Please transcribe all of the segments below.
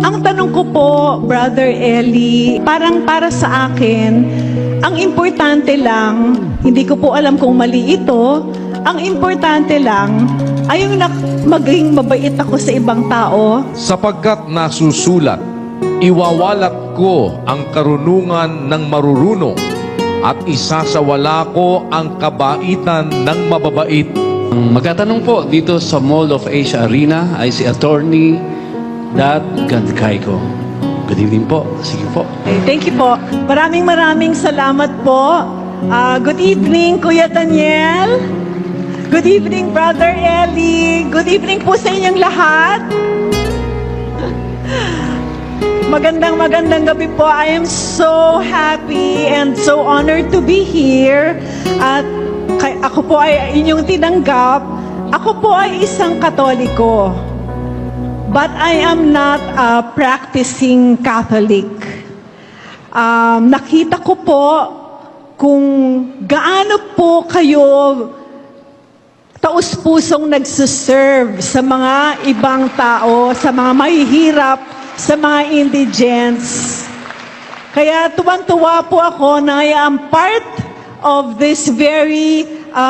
Ang tanong ko po, Brother Eli, parang para sa akin, ang importante lang, hindi ko po alam kung mali ito, ang importante lang ay yung maging mabait ako sa ibang tao. Sapagkat nasusulat, iwawalat ko ang karunungan ng marurunong at isasawala ko ang kabaitan ng mababait. Magtatanong po dito sa Mall of Asia Arena ay si Attorney Dat Gandkayko. Good evening po. Sige po. Okay, thank you po. Maraming salamat po. Good evening, Kuya Daniel. Good evening, Brother Eli. Good evening po sa inyong lahat. Magandang gabi po. I am so happy and so honored to be here. At ako po ay inyong tinanggap. Ako po ay isang Katoliko. But I am not a practicing Catholic. Nakita ko po kung gaano po kayo taus-pusong nagsiserve sa mga ibang tao, sa mga mahihirap, sa mga indigents. Kaya tuwang-tuwa po ako na I am part of this very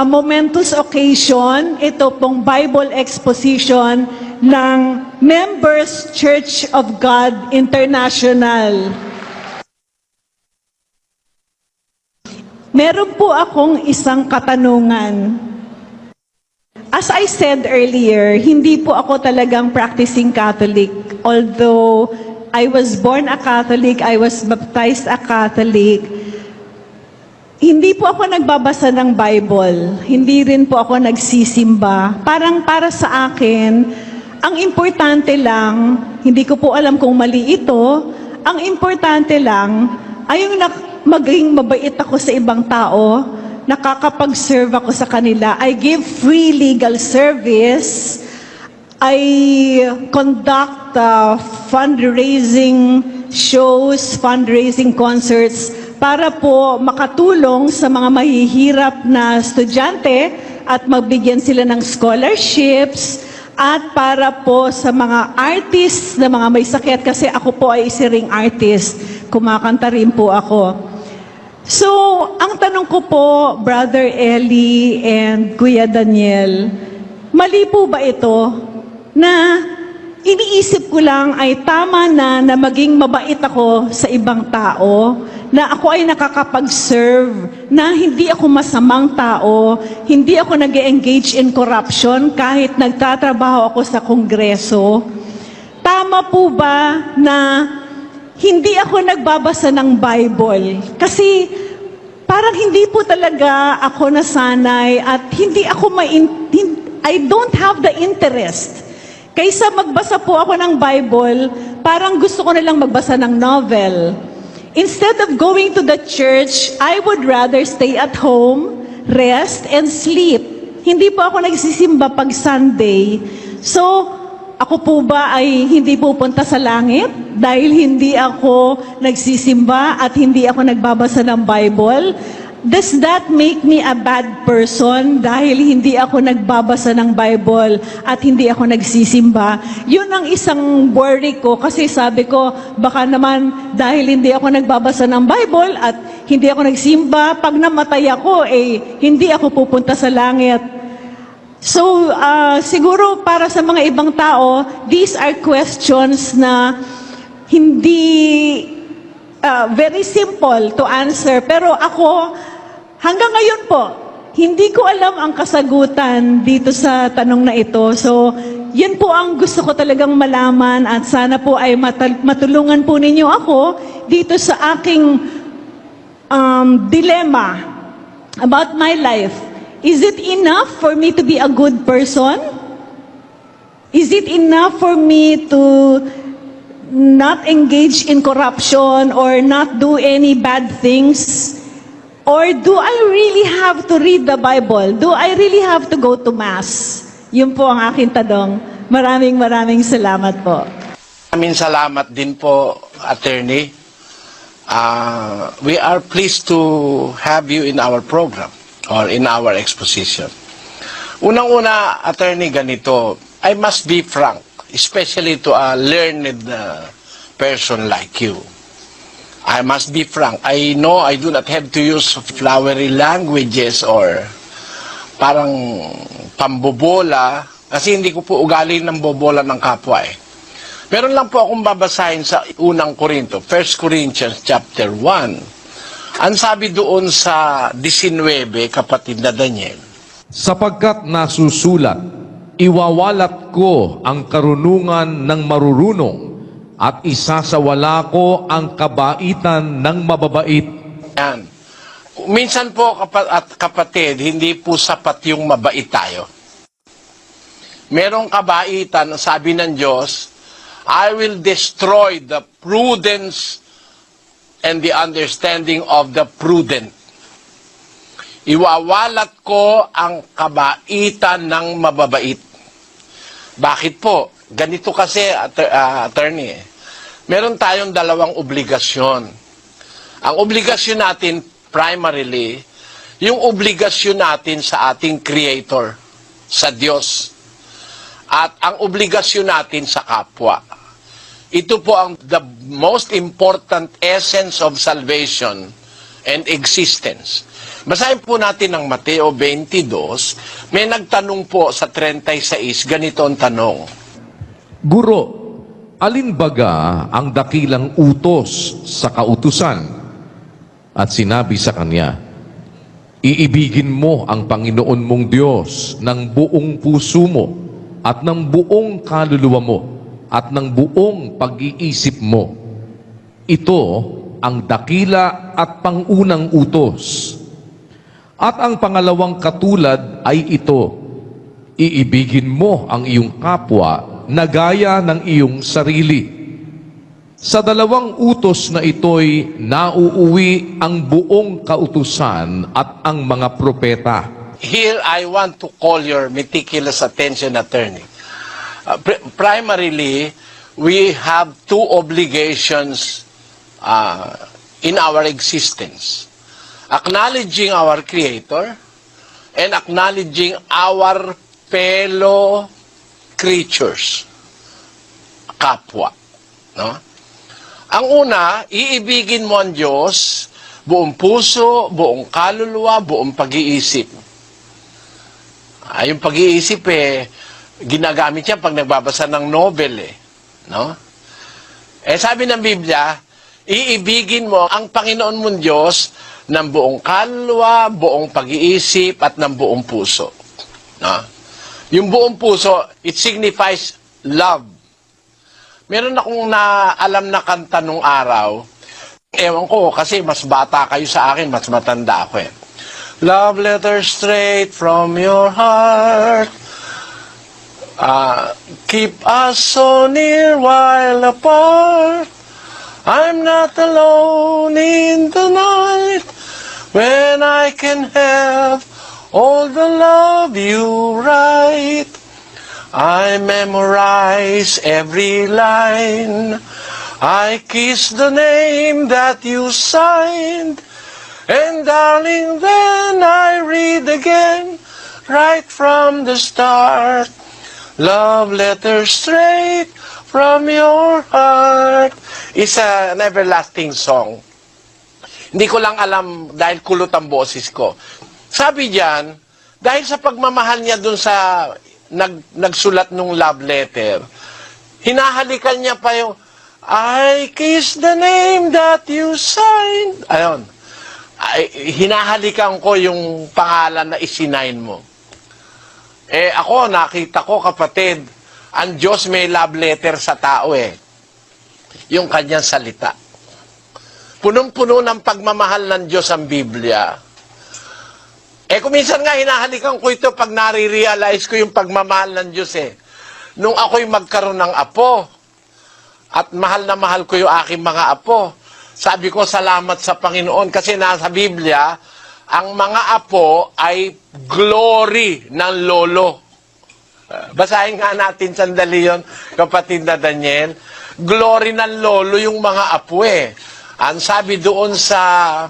momentous occasion, ito pong Bible exposition ng Members Church of God International. Meron po akong isang katanungan. As I said earlier, hindi po ako talagang practicing Catholic. Although I was born a Catholic, I was baptized a Catholic, hindi po ako nagbabasa ng Bible. Hindi rin po ako nagsisimba. Parang para sa akin, ang importante lang, hindi ko po alam kung mali ito, ang importante lang ay yung maging mabait ako sa ibang tao, nakakapag-serve ako sa kanila. I give free legal service. I conduct fundraising shows, fundraising concerts para po makatulong sa mga mahihirap na estudyante at magbigyan sila ng scholarships at para po sa mga artists na mga may sakit kasi ako po ay isa ring artist. Kumakanta rin po ako. So, ang tanong ko po, Brother Eli and Kuya Daniel, mali po ba ito na iniisip ko lang ay tama na maging mabait ako sa ibang tao, na ako ay nakakapag-serve, na hindi ako masamang tao, hindi ako nag-engage in corruption kahit nagtatrabaho ako sa Kongreso? Tama po ba na hindi ako nagbabasa ng Bible? Kasi parang hindi po talaga ako nasanay at hindi ako I don't have the interest. Kaysa magbasa po ako ng Bible, parang gusto ko na lang magbasa ng novel. Instead of going to the church, I would rather stay at home, rest, and sleep. Hindi po ako nagsisimba pag Sunday. So, ako po ba ay hindi pupunta sa langit dahil hindi ako nagsisimba at hindi ako nagbabasa ng Bible? Does that make me a bad person dahil hindi ako nagbabasa ng Bible at hindi ako nagsisimba? Yun ang isang worry ko kasi sabi ko, baka naman dahil hindi ako nagbabasa ng Bible at hindi ako nagsimba, pag namatay ako, hindi ako pupunta sa langit. So, siguro para sa mga ibang tao, these are questions na hindi very simple to answer. Pero ako, hanggang ngayon po, hindi ko alam ang kasagutan dito sa tanong na ito. So, yun po ang gusto ko talagang malaman at sana po ay matulungan po ninyo ako dito sa aking dilemma about my life. Is it enough for me to be a good person? Is it enough for me to not engage in corruption or not do any bad things? Or do I really have to read the Bible? Do I really have to go to Mass? Yun po ang aking tanong. Maraming salamat po. Maraming salamat din po, Attorney. We are pleased to have you in our program or in our exposition. Unang-una, Attorney, ganito, I must be frank. especially to a learned person like you. I must be frank. I know I do not have to use flowery languages or parang pambobola kasi hindi ko po ugali ng bobola ng kapwa eh. Meron lang po akong babasahin sa unang Korinto, 1 Corinthians chapter 1. Ang sabi doon sa 19, kapatid na Daniel, Sapagkat nasusulat, iwawalat ko ang karunungan ng marurunong at isasawala ko ang kabaitan ng mababait. yan. Minsan po kapatid, hindi po sapat yung mabait tayo. Merong kabaitan, sabi ng Diyos, I will destroy the prudence and the understanding of the prudent. Iwawalat ko ang kabaitan ng mababait. Bakit po? Ganito kasi, attorney, meron tayong dalawang obligasyon. Ang obligasyon natin, primarily, yung obligasyon natin sa ating Creator, sa Diyos. At ang obligasyon natin sa kapwa. Ito po ang the most important essence of salvation and existence. Basahin po natin ang Mateo 22. May nagtanong po sa 36, ganito ang tanong. Guro, alin baga ang dakilang utos sa kautusan? At sinabi sa kanya, iibigin mo ang Panginoon mong Diyos ng buong puso mo at ng buong kaluluwa mo at ng buong pag-iisip mo. Ito ang dakila at pangunang utos. At ang pangalawang katulad ay ito, iibigin mo ang iyong kapwa na gaya ng iyong sarili. Sa dalawang utos na ito'y nauuwi ang buong kautusan at ang mga propeta. Here, I want to call your meticulous attention, attorney. Primarily, we have two obligations in our existence. Acknowledging our Creator and acknowledging our fellow creatures, kapwa. No? Ang una, iibigin mo ang Diyos, buong puso, buong kaluluwa, buong pag-iisip. Yung pag-iisip ginagamit niya pag nagbabasa ng novel no? Sabi ng Biblia, iibigin mo ang Panginoon mong Diyos ng buong kaluluwa, buong pag-iisip, at ng buong puso. No? Yung buong puso, it signifies love. Meron akong naalam na kanta nung araw. Ewan ko, kasi mas bata kayo sa akin, mas matanda ako Love letter straight from your heart. Keep us so near while apart. I'm not alone in the night when I can have all the love you write. I memorize every line. I kiss the name that you signed. And darling, then I read again, right from the start. Love letter straight from your heart. It's an everlasting song. Hindi ko lang alam dahil kulot ang boses ko. Sabi diyan, dahil sa pagmamahal niya dun sa nagsulat nung love letter, hinahalikan niya pa yung, I kiss the name that you signed. Ayun. Hinahalikan ko yung pangalan na isinign mo. Ako, nakita ko, kapatid, ang Diyos may love letter sa tao Yung kanyang salita. Punong-puno ng pagmamahal ng Diyos ang Biblia. Kung minsan nga hinahalikan ko ito pag nare-realize ko yung pagmamahal ng Diyos Nung ako'y magkaroon ng apo, at mahal na mahal ko yung aking mga apo, sabi ko salamat sa Panginoon kasi nasa Biblia, ang mga apo ay glory ng lolo. Basahin nga natin sandali yun, kapatid na Daniel. Glory ng lolo yung mga apo Ang sabi doon sa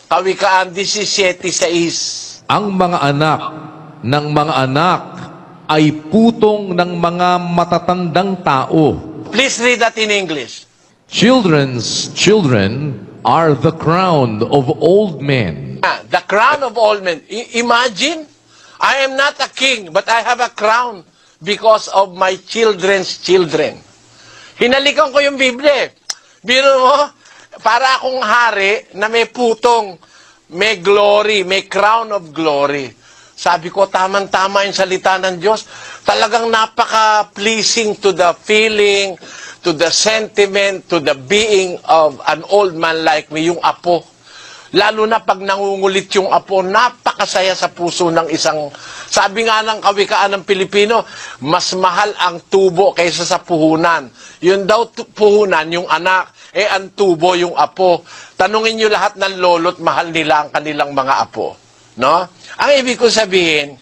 Kawikaan 17:6, Ang mga anak ng mga anak ay putong ng mga matatandang tao. Please read that in English. Children's children are the crown of old men. The crown of all men. Imagine, I am not a king, but I have a crown because of my children's children. Hinalikan ko yung Biblia. Biro mo, para akong hari na may putong, may glory, may crown of glory. Sabi ko, tamang-tama yung salita ng Diyos. Talagang napaka-pleasing to the feeling, to the sentiment, to the being of an old man like me, yung apo. Lalo na pag nangungulit yung apo, napakasaya sa puso ng isang, sabi nga ng kawikaan ng Pilipino, mas mahal ang tubo kaysa sa puhunan. Yun daw puhunan, yung anak, ang tubo yung apo. Tanungin nyo lahat ng lolo't mahal nila ang kanilang mga apo. No? Ang ibig ko sabihin,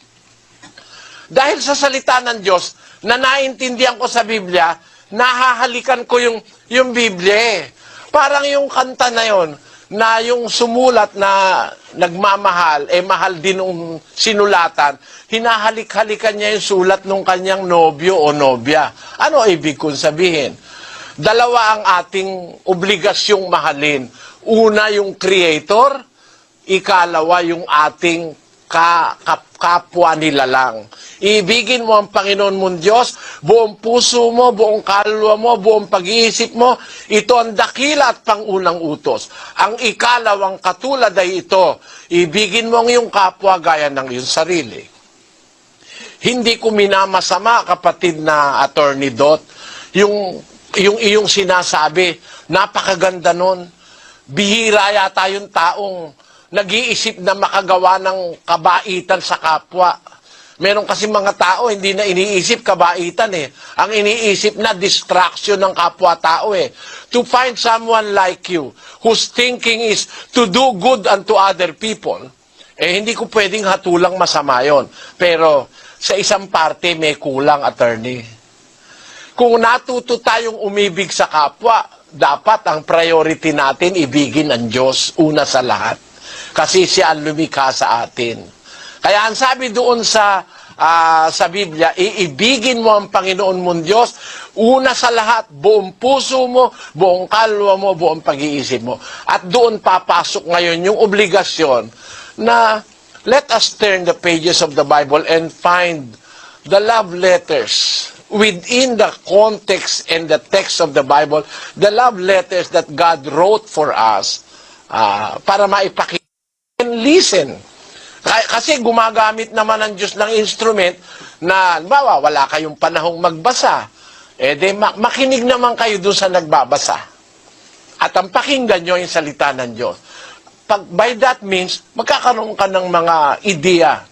dahil sa salita ng Diyos, na naintindihan ko sa Biblia, nahahalikan ko yung Biblia. Parang yung kanta na yon, na yung sumulat na nagmamahal, mahal din yung sinulatan, hinahalik-halikan niya yung sulat ng kanyang nobyo o nobya. Ano ibig kong sabihin? Dalawa ang ating obligasyong mahalin. Una yung Creator, ikalawa yung ating kapwa nilalang. Ibigin mo ang Panginoon mong Diyos, buong puso mo, buong kaluluwa mo, buong pag-iisip mo. Ito ang dakila at pangunang utos. Ang ikalawang katulad ay ito, ibigin mo ang iyong kapwa gaya ng iyong sarili. Hindi ko minamasama, kapatid na Attorney Dot, yung iyong sinasabi, napakaganda nun. Bihira yata yung taong nag-iisip na makagawa ng kabaitan sa kapwa. Meron kasi mga tao, hindi na iniisip kabaitan Ang iniisip na distraction ng kapwa-tao To find someone like you, whose thinking is to do good unto other people, hindi ko pwedeng hatulang masama yon. Pero sa isang parte, may kulang, attorney. Kung natuto tayong umibig sa kapwa, dapat ang priority natin, ibigin ang Diyos una sa lahat. Kasi siya ang lumikha sa atin. Kaya ang sabi doon sa Biblia, iibigin mo ang Panginoon mong Diyos, una sa lahat, buong puso mo, buong kaluluwa mo, buong pag-iisip mo. At doon papasok ngayon yung obligasyon na let us turn the pages of the Bible and find the love letters within the context and the text of the Bible, the love letters that God wrote for us para maipakita. And listen. Kasi gumagamit naman ang Diyos ng instrument na, bawa, wala kayong panahong magbasa. Makinig naman kayo doon sa nagbabasa. At ang pakinggan nyo yung salita ng Diyos. By that means, magkakaroon ka ng mga ideya.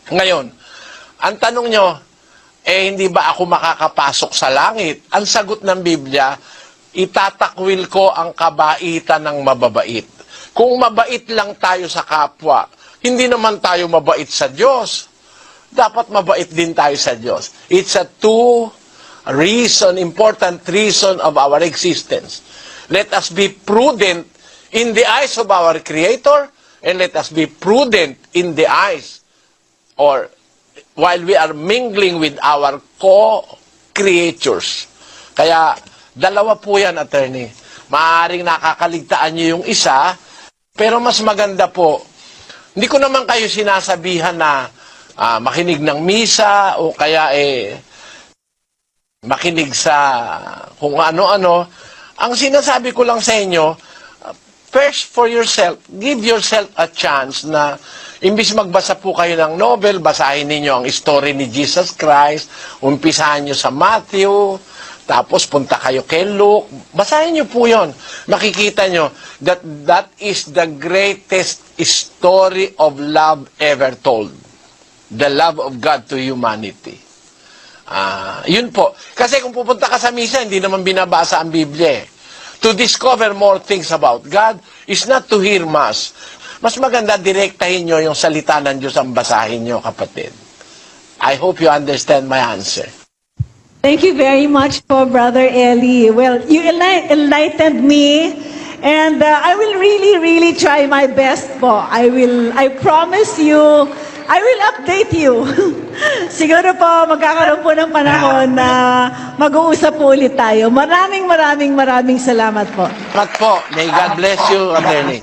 Ngayon, ang tanong nyo, hindi ba ako makakapasok sa langit? Ang sagot ng Biblia, itatakwil ko ang kabaitan ng mababait. Kung mabait lang tayo sa kapwa, hindi naman tayo mabait sa Diyos. Dapat mabait din tayo sa Diyos. It's a important reason of our existence. Let us be prudent in the eyes of our Creator, and let us be prudent in the eyes, or while we are mingling with our co-creatures. Kaya, dalawa po yan, attorney. Maaaring nakakaligtaan nyo yung isa, pero mas maganda po, hindi ko naman kayo sinasabihan na makinig ng misa o kaya makinig sa kung ano-ano. Ang sinasabi ko lang sa inyo, first for yourself, give yourself a chance na imbis magbasa po kayo ng novel, basahin ninyo ang story ni Jesus Christ, umpisahan nyo sa Matthew, tapos punta kayo kay Luke, basahin nyo po yun. Makikita nyo that is the greatest story of love ever told. The love of God to humanity. Yun po. Kasi kung pupunta ka sa misa, hindi naman binabasa ang Biblia. To discover more things about God is not to hear Mass. Mas maganda, direktahin nyo yung salita ng Diyos ang basahin nyo, kapatid. I hope you understand my answer. Thank you very much po, Brother Eli. Well, you enlightened me, and I will really, really try my best po. I promise you I will update you. Siguro po, magkakaroon po ng panahon na mag-uusap po ulit tayo. Maraming salamat po. Salamat po. May God bless you, Attorney.